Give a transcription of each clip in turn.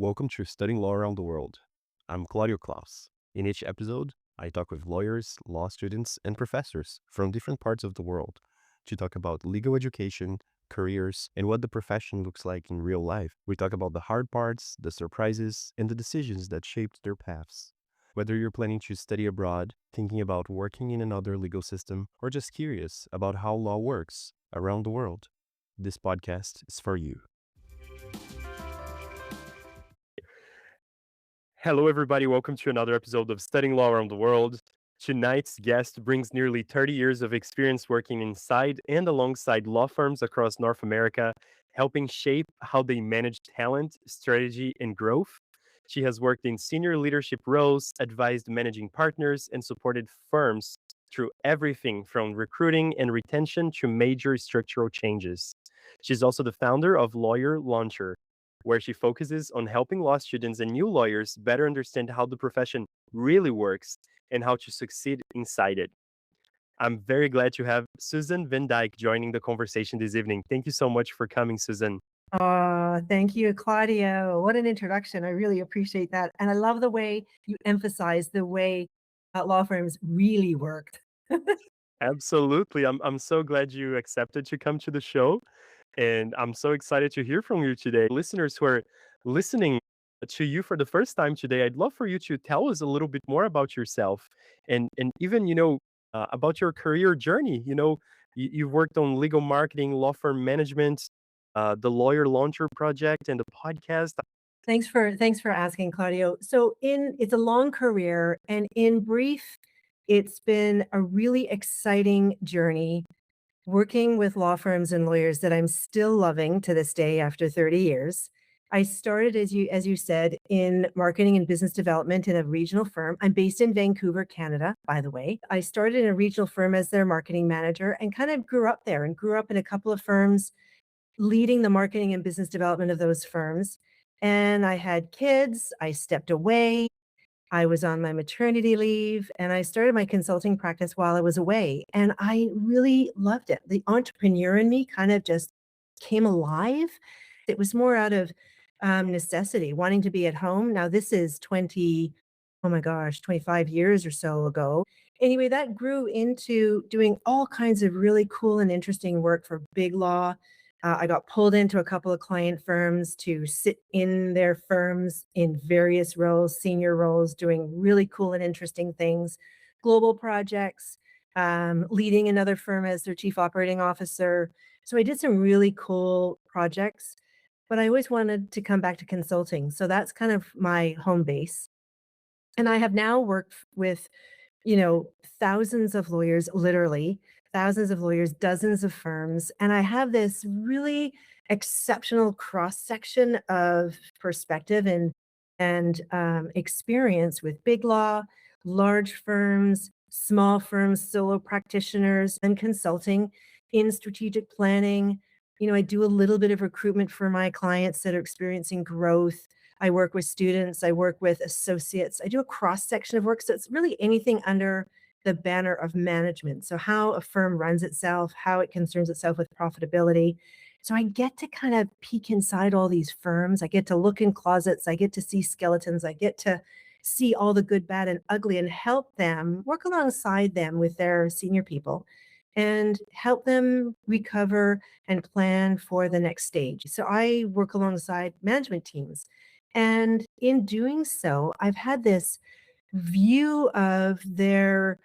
Welcome to Studying Law Around the World. I'm Claudio Klaus. In each episode, I talk with lawyers, law students, and professors from different parts of the world to talk about legal education, careers, and what the profession looks like in real life. We talk about the hard parts, the surprises, and the decisions that shaped their paths. Whether you're planning to study abroad, thinking about working in another legal system, or just curious about how law works around the world, this podcast is for you. Hello, everybody. Welcome to another episode of Studying Law Around the World. Tonight's guest brings nearly 30 years of experience working inside and alongside law firms across North America, helping shape how they manage talent, strategy, and growth. She has worked in senior leadership roles, advised managing partners, and supported firms through everything from recruiting and retention to major structural changes. She's also the founder of Lawyer Launcher, where she focuses on helping law students and new lawyers better understand how the profession really works and how to succeed inside it. I'm very glad to have Susan Van Dyke joining the conversation this evening. Thank you so much for coming, Susan. Thank you, Claudio. What an introduction. I really appreciate that. And I love the way you emphasize the way law firms really worked. Absolutely. I'm so glad you accepted to come to the show. And I'm so excited to hear from you today. Listeners who are listening to you for the first time today, I'd love for you to tell us a little bit more about yourself and even, about your career journey. You've worked on legal marketing, law firm management, the Lawyer Launcher Project, and the podcast. Thanks for asking, Claudio. So it's a long career, and in brief, it's been a really exciting journey working with law firms and lawyers that I'm still loving to this day after 30 years. I started, as you said, in marketing and business development in a regional firm. I'm based in Vancouver, Canada, by the way. I started in a regional firm as their marketing manager and kind of grew up there and grew up in a couple of firms leading the marketing and business development of those firms. And I had kids, I stepped away, I was on my maternity leave, and I started my consulting practice while I was away, and I really loved it. The entrepreneur in me kind of just came alive. It was more out of necessity, wanting to be at home. Now, this is 20, oh my gosh, 25 years or so ago. Anyway, that grew into doing all kinds of really cool and interesting work for big law. I got pulled into a couple of client firms to sit in their firms in various roles, senior roles, doing really cool and interesting things, global projects, leading another firm as their chief operating officer. So I did some really cool projects, but I always wanted to come back to consulting. So that's kind of my home base. And I have now worked with, thousands of lawyers, literally thousands of lawyers, dozens of firms, and I have this really exceptional cross section of perspective and experience with big law, large firms, small firms, solo practitioners, and consulting in strategic planning. I do a little bit of recruitment for my clients that are experiencing growth. I work with students, I work with associates. I do a cross section of work. So it's really anything under the banner of management. So how a firm runs itself, how it concerns itself with profitability. So I get to kind of peek inside all these firms. I get to look in closets. I get to see skeletons. I get to see all the good, bad, and ugly and help them work alongside them with their senior people and help them recover and plan for the next stage. So I work alongside management teams. And in doing so, I've had this view of their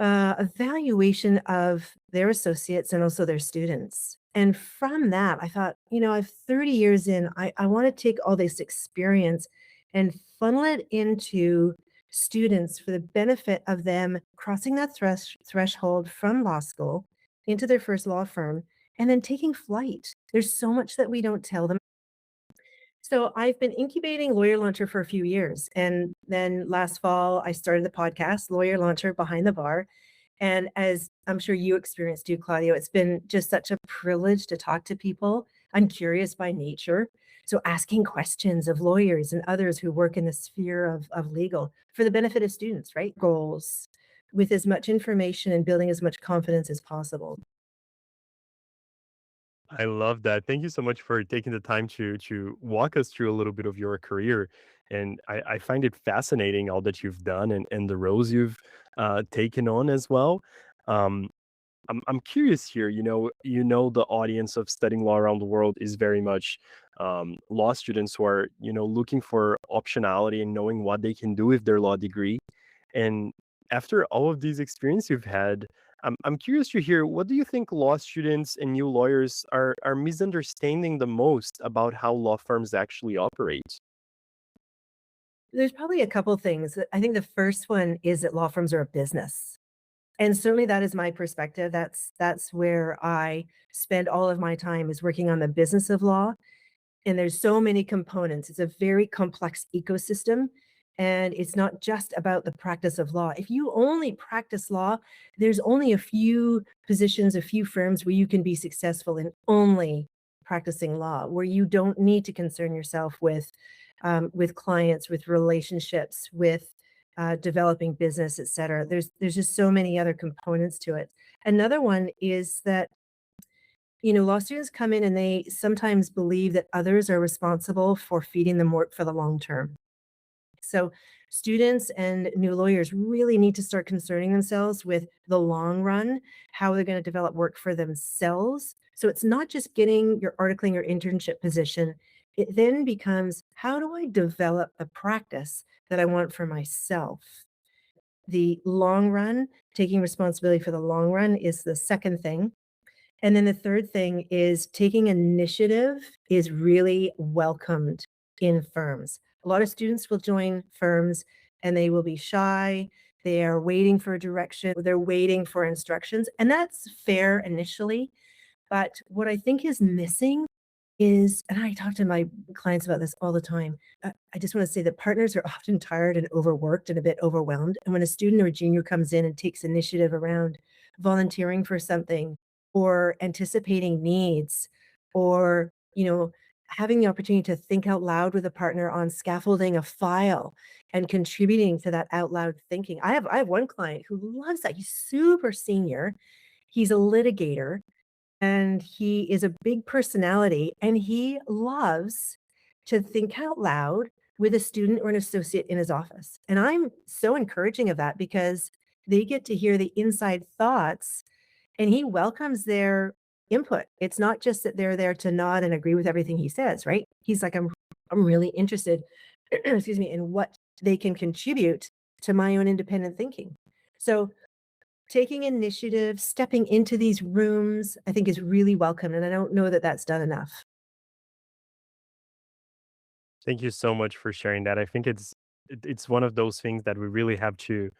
evaluation of their associates and also their students. And from that, I thought, I've 30 years in, I want to take all this experience and funnel it into students for the benefit of them crossing that threshold from law school into their first law firm and then taking flight. There's so much that we don't tell them. So I've been incubating Lawyer Launcher for a few years. And then last fall, I started the podcast, Lawyer Launcher Behind the Bar. And as I'm sure you experienced too, Claudio, it's been just such a privilege to talk to people. I'm curious by nature. So asking questions of lawyers and others who work in the sphere of legal for the benefit of students, right? Goals with as much information and building as much confidence as possible. I love that. Thank you so much for taking the time to walk us through a little bit of your career. And I find it fascinating all that you've done and the roles you've taken on as well. Um, I'm curious here. The audience of studying law around the world is very much law students who are looking for optionality and knowing what they can do with their law degree. And after all of these experience you've had, I'm curious to hear, what do you think law students and new lawyers are misunderstanding the most about how law firms actually operate? There's probably a couple things. I think the first one is that law firms are a business. And certainly that is my perspective. That's where I spend all of my time is working on the business of law. And there's so many components. It's a very complex ecosystem. And it's not just about the practice of law. If you only practice law, there's only a few positions, a few firms where you can be successful in only practicing law, where you don't need to concern yourself with clients, with relationships, with developing business, et cetera. There's just so many other components to it. Another one is that law students come in and they sometimes believe that others are responsible for feeding them work for the long term. So students and new lawyers really need to start concerning themselves with the long run, how they're going to develop work for themselves. So it's not just getting your articling or internship position. It then becomes, how do I develop the practice that I want for myself? The long run, taking responsibility for the long run is the second thing. And then the third thing is taking initiative is really welcomed in firms. A lot of students will join firms and they will be shy. They are waiting for direction. They're waiting for instructions. And that's fair initially. But what I think is missing is, and I talk to my clients about this all the time. I just want to say that partners are often tired and overworked and a bit overwhelmed. And when a student or a junior comes in and takes initiative around volunteering for something or anticipating needs or, having the opportunity to think out loud with a partner on scaffolding a file and contributing to that out loud thinking. I have one client who loves that. He's super senior. He's a litigator and he is a big personality, and he loves to think out loud with a student or an associate in his office. And I'm so encouraging of that because they get to hear the inside thoughts and he welcomes their input. It's not just that they're there to nod and agree with everything he says, right? He's like, I'm really interested, excuse me, in what they can contribute to my own independent thinking. So taking initiative, stepping into these rooms, I think is really welcome, and I don't know that that's done enough. Thank you so much for sharing that. I think it's one of those things that we really have to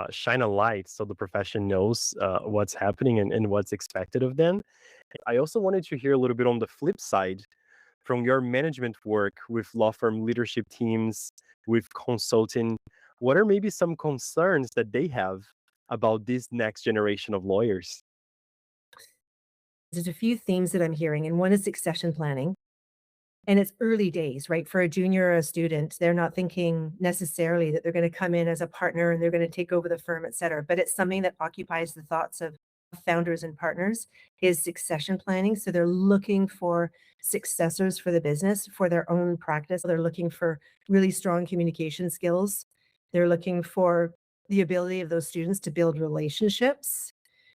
shine a light so the profession knows what's happening and what's expected of them. I also wanted to hear a little bit on the flip side from your management work with law firm leadership teams, with consulting. What are maybe some concerns that they have about this next generation of lawyers? There's a few themes that I'm hearing, and one is succession planning. And it's early days, right? For a junior or a student, they're not thinking necessarily that they're going to come in as a partner and they're going to take over the firm, et cetera. But it's something that occupies the thoughts of founders and partners is succession planning. So they're looking for successors for the business, for their own practice. They're looking for really strong communication skills. They're looking for the ability of those students to build relationships.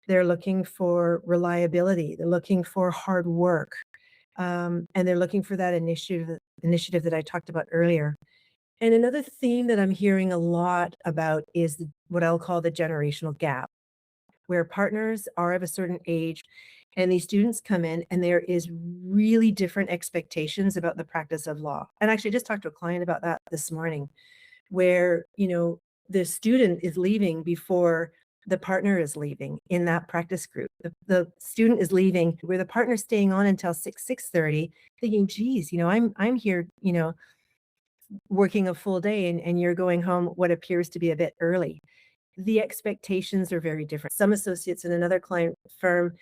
They're looking for reliability. They're looking for hard work, and they're looking for that initiative that I talked about earlier. And another theme that I'm hearing a lot about is what I'll call the generational gap, where partners are of a certain age and these students come in and there is really different expectations about the practice of law. And actually, I just talked to a client about that this morning, where, the student is leaving before the partner is leaving in that practice group. The student is leaving where the partner's staying on until 6:30, thinking, geez, I'm here, working a full day and you're going home what appears to be a bit early. The expectations are very different. Some associates in another client firm,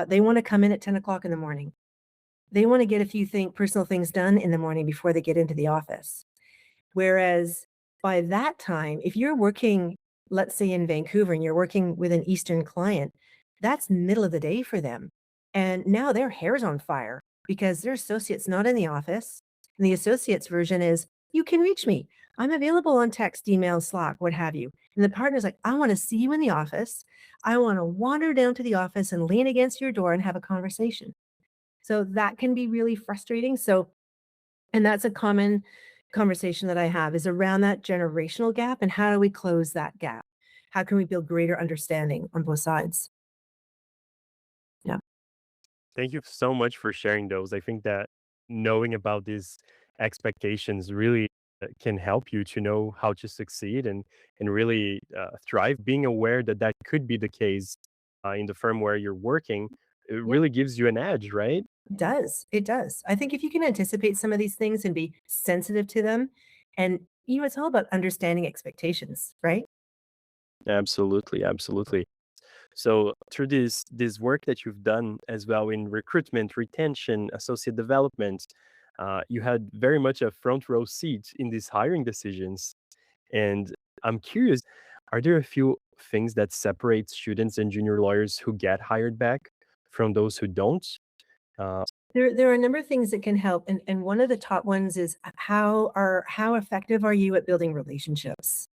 they want to come in at 10 o'clock in the morning. They want to get a few personal things done in the morning before they get into the office. Whereas by that time, if you're working, let's say in Vancouver and you're working with an Eastern client, that's middle of the day for them. And now their hair's on fire because their associate's not in the office. And the associate's version is, you can reach me. I'm available on text, email, Slack, what have you. And the partner's like, I want to see you in the office. I want to wander down to the office and lean against your door and have a conversation. So that can be really frustrating. So, and that's a common conversation that I have is around that generational gap and how do we close that gap? How can we build greater understanding on both sides? Yeah. Thank you so much for sharing those. I think that knowing about these expectations really can help you to know how to succeed and really thrive. Being aware that that could be the case in the firm where you're working, it Yeah. really gives you an edge, right? It does. It does. I think if you can anticipate some of these things and be sensitive to them, and it's all about understanding expectations, right? Absolutely, absolutely. So through this work that you've done as well in recruitment, retention, associate development, you had very much a front row seat in these hiring decisions. And I'm curious, are there a few things that separate students and junior lawyers who get hired back from those who don't? Uh, There are a number of things that can help, and one of the top ones is how effective are you at building relationships?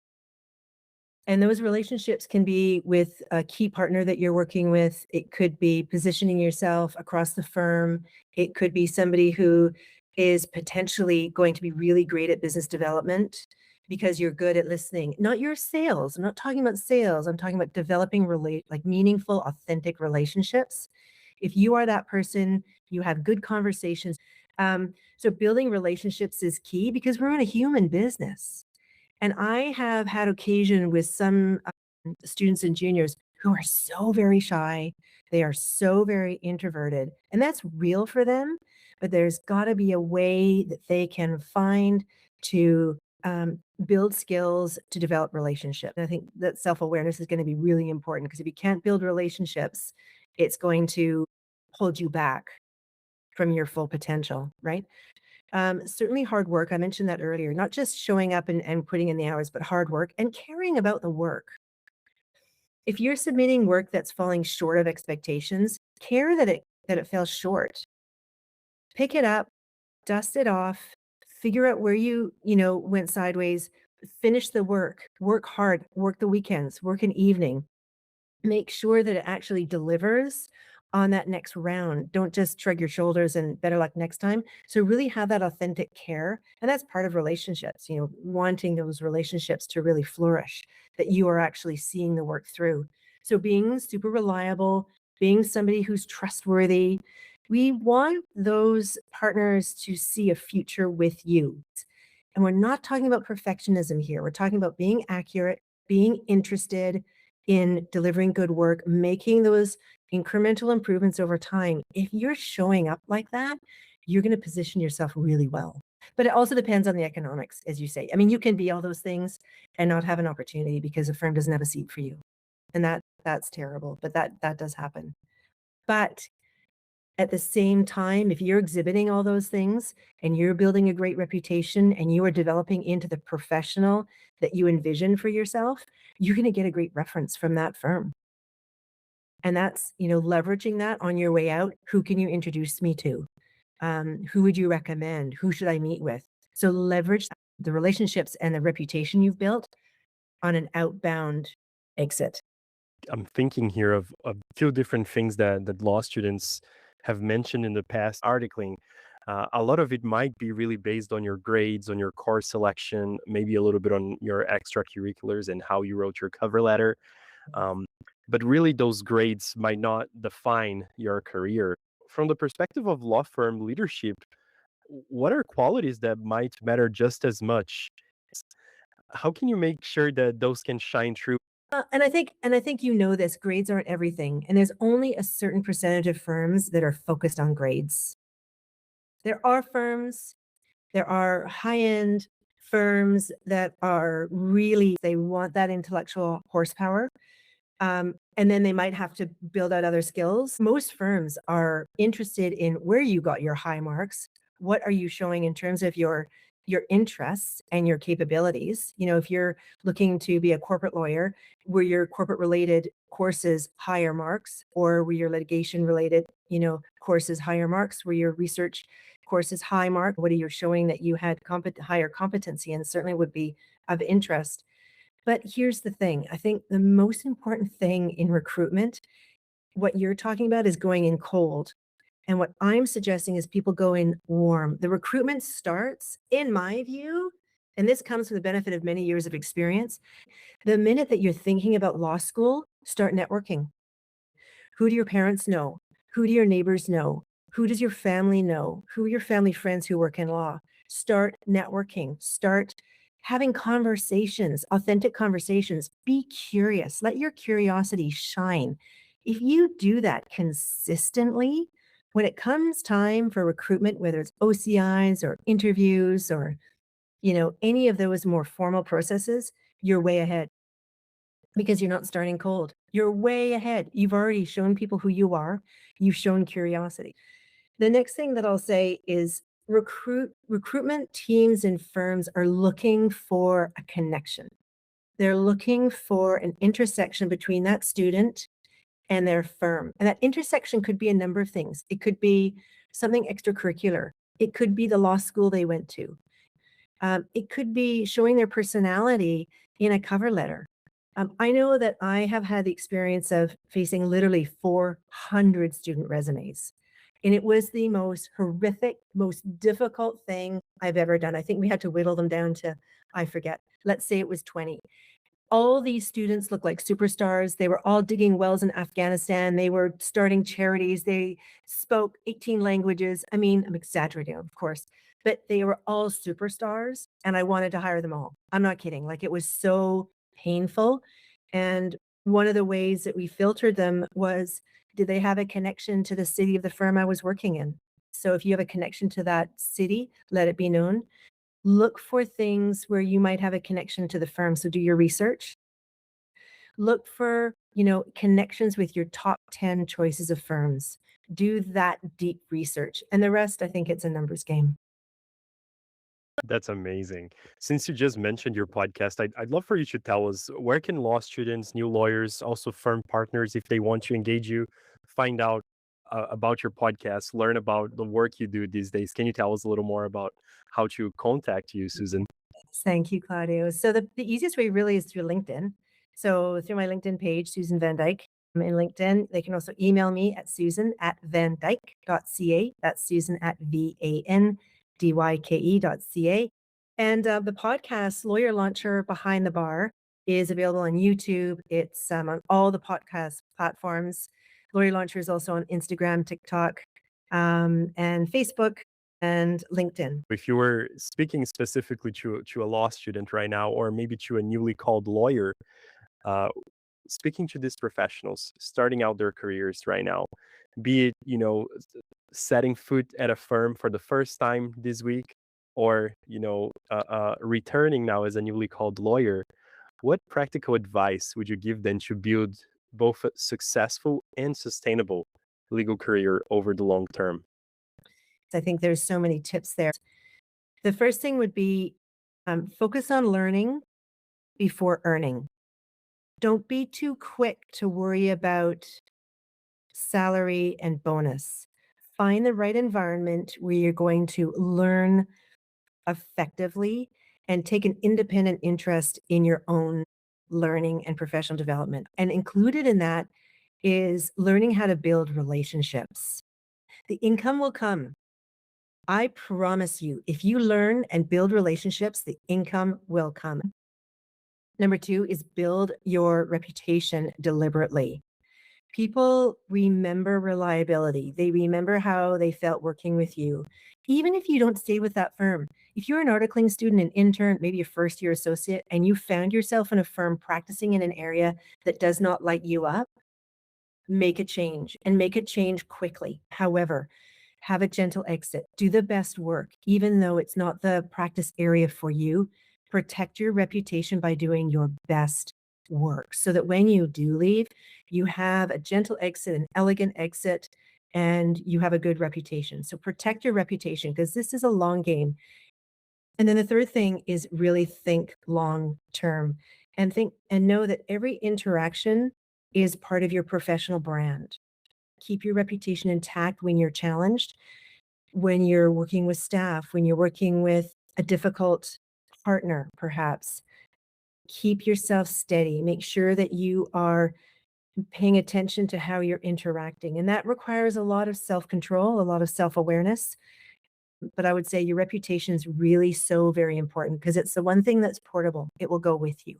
And those relationships can be with a key partner that you're working with. It could be positioning yourself across the firm. It could be somebody who is potentially going to be really great at business development because you're good at listening. Not your sales. I'm not talking about sales. I'm talking about developing like meaningful, authentic relationships. If you are that person, you have good conversations. So building relationships is key because we're in a human business. And I have had occasion with some, students and juniors who are so very shy. They are so very introverted, and that's real for them, but there's gotta be a way that they can find to, build skills to develop relationship. And I think that self-awareness is gonna be really important because if you can't build relationships, it's going to hold you back from your full potential, right? Certainly hard work. I mentioned that earlier, not just showing up and putting in the hours, but hard work and caring about the work. If you're submitting work that's falling short of expectations, care that it fell short. Pick it up, dust it off, figure out where you went sideways, finish the work hard, work the weekends, work an evening. Make sure that it actually delivers on that next round. Don't just shrug your shoulders and better luck next time. So really have that authentic care. And that's part of relationships, wanting those relationships to really flourish, that you are actually seeing the work through. So being super reliable, being somebody who's trustworthy. We want those partners to see a future with you. And we're not talking about perfectionism here. We're talking about being accurate, being interested in delivering good work, making those incremental improvements over time. If you're showing up like that, you're going to position yourself really well. But it also depends on the economics, as you say. I mean, you can be all those things and not have an opportunity because the firm doesn't have a seat for you. And that's terrible, but that does happen. But at the same time, if you're exhibiting all those things and you're building a great reputation and you are developing into the professional that you envision for yourself, you're gonna get a great reference from that firm. And that's, leveraging that on your way out. Who can you introduce me to? Who would you recommend? Who should I meet with? So leverage the relationships and the reputation you've built on an outbound exit. I'm thinking here of a few different things that law students have mentioned in the past articling. A lot of it might be really based on your grades, on your course selection, maybe a little bit on your extracurriculars and how you wrote your cover letter. Um, but really, those grades might not define your career. From the perspective of law firm leadership, what are qualities that might matter just as much? How can you make sure that those can shine through? And I think this, grades aren't everything, and there's only a certain percentage of firms that are focused on grades. There are firms, there are high-end firms that are really they want that intellectual horsepower, and then they might have to build out other skills. Most firms are interested in where you got your high marks. What are you showing in terms of your your interests and your capabilities. If you're looking to be a corporate lawyer, were your corporate related courses higher marks, or were your litigation related, courses higher marks? Were your research courses high mark? What are you showing that you had higher competency, and certainly would be of interest. But here's the thing. I think the most important thing in recruitment, what you're talking about, is going in cold. And what I'm suggesting is people go in warm. The recruitment starts, in my view, and this comes from the benefit of many years of experience. The minute that you're thinking about law school, start networking. Who do your parents know? Who do your neighbors know? Who does your family know? Who are your family friends who work in law? Start networking. Start having conversations, authentic conversations. Be curious. Let your curiosity shine. If you do that consistently, when it comes time for recruitment, whether it's OCIs or interviews or, any of those more formal processes, you're way ahead because you're not starting cold. You're way ahead. You've already shown people who you are. You've shown curiosity. The next thing that I'll say is recruitment teams and firms are looking for a connection. They're looking for an intersection between that student and their firm. And that intersection could be a number of things. It could be something extracurricular. It could be the law school they went to. It could be showing their personality in a cover letter. I know that I have had the experience of facing literally 400 student resumes. And it was the most horrific, most difficult thing I've ever done. I think we had to whittle them down to, I forget, let's say it was 20. All these students look like superstars. They were all digging wells in Afghanistan. They were starting charities. They spoke 18 languages. I mean, I'm exaggerating, of course, but they were all superstars, and I wanted to hire them all. I'm not kidding. Like, it was so painful. And one of the ways that we filtered them was, did they have a connection to the city of the firm I was working in? So if you have a connection to that city, let it be known. Look for things where you might have a connection to the firm, so do your research. Look for, connections with your top 10 choices of firms. Do that deep research, and the rest, I think it's a numbers game. That's amazing. Since you just mentioned your podcast, I'd love for you to tell us, where can law students, new lawyers, also firm partners, if they want to engage you, find out about your podcast, learn about the work you do these days? Can you tell us a little more about how to contact you, Susan? Thank you, Claudio. So the easiest way really is through LinkedIn. So through my LinkedIn page, Susan Van Dyke, in LinkedIn. They can also email me at susan@vandyke.ca. That's Susan at VANDYKE.ca. And the podcast, Lawyer Launcher Behind the Bar, is available on YouTube. It's on all the podcast platforms. Lawyer Launcher is also on Instagram, TikTok, and Facebook and LinkedIn. If you were speaking specifically to a law student right now, or maybe to a newly called lawyer, uh, speaking to these professionals starting out their careers right now, be it, setting foot at a firm for the first time this week, or, returning now as a newly called lawyer, what practical advice would you give them to build both a successful and sustainable legal career over the long term? I think there's so many tips there. The first thing would be focus on learning before earning. Don't be too quick to worry about salary and bonus. Find the right environment where you're going to learn effectively and take an independent interest in your own learning and professional development. And included in that is learning how to build relationships. The income will come. I promise you, if you learn and build relationships, the income will come. Number two is build your reputation deliberately. People remember reliability. They remember how they felt working with you. Even if you don't stay with that firm, if you're an articling student, an intern, maybe a first year associate, and you found yourself in a firm practicing in an area that does not light you up, make a change and make a change quickly. However, have a gentle exit. Do the best work, even though it's not the practice area for you. Protect your reputation by doing your best work so that when you do leave, you have a gentle exit, an elegant exit, and you have a good reputation. So protect your reputation because this is a long game. And then the third thing is really think long term and think and know that every interaction is part of your professional brand. Keep your reputation intact when you're challenged, when you're working with staff, when you're working with a difficult partner, perhaps. Keep yourself steady. Make sure that you are paying attention to how you're interacting. And that requires a lot of self control, a lot of self awareness. But I would say your reputation is really so very important because it's the one thing that's portable. It will go with you.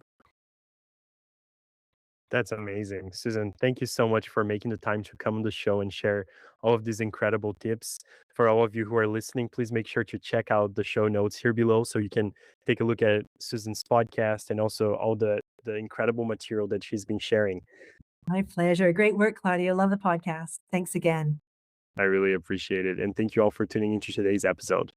That's amazing. Susan, thank you so much for making the time to come on the show and share all of these incredible tips. For all of you who are listening, please make sure to check out the show notes here below so you can take a look at Susan's podcast and also all the incredible material that she's been sharing. My pleasure. Great work, Claudia. Love the podcast. Thanks again. I really appreciate it. And thank you all for tuning into today's episode.